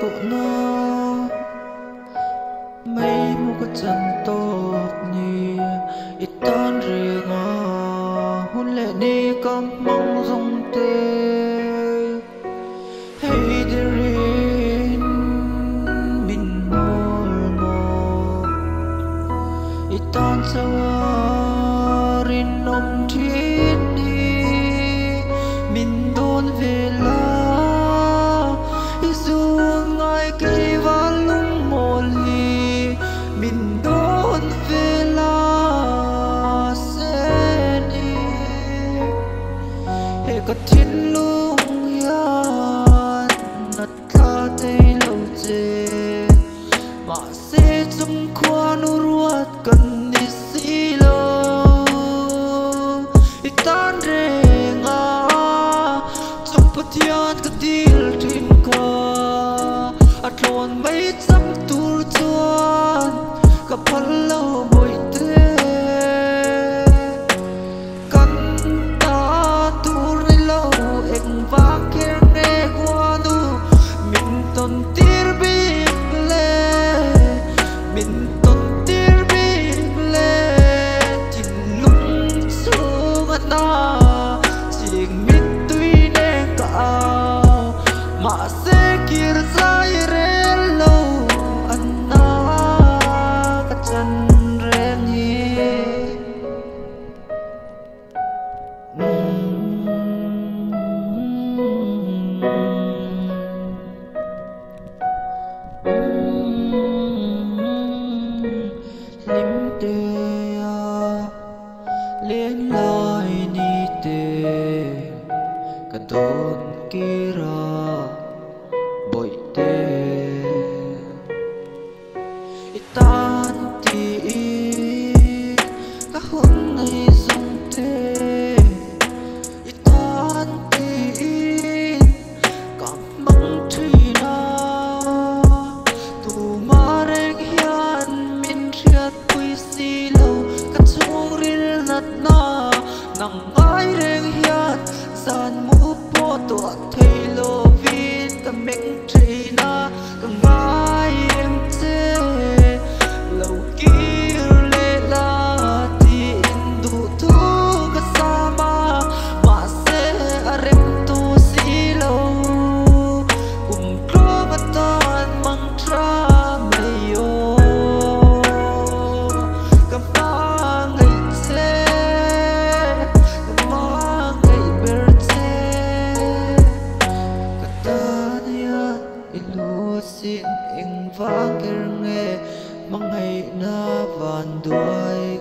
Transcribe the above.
tụ nó mấy mu có chân tốt nhỉ ít ton riêng hôn lệ đi có mong dòng tê hay đi riêng mình môi mồ ít ton sao rin nông thiết đi mình đôn về la dù ngài kỳ và lung một ly mình đôn về la sẽ đi hệ có thiên lung hiền nát ca tay lâu chê mà sẽ trong khoa nu ruột cần đi xí lâu ít tan rê ngà trong bất thiên cái điều trên ca lon mấy trăm tu chuan gặp phần lâu bồi tê căn ta tu này lâu em và kia nghe qua nu mình tôn tir biết lệ mình tôn tir biết lệ chính lúc xuống ta chỉ biết tuy nên cao mà sẽ kia ra lên lời ni tê cả tôn kira bội tê tan thì các hôm nay dùng tê tan thì các mong truy na tu mà rèn hiền mình riết quy xí lâu các chung riêng nát na nang ai rèn hiền san mu po tua thấy lo vin các mình truy na các ai em tê lâu kia lệ la tin đủ thu các sama mà sẽ rem tu xí lâu cùng có mặt tan mang tra mây yo các mang ngày tê các mang ngày bер tê các ta nia ilu xin anh vang kia nghe mang ngày na van đuôi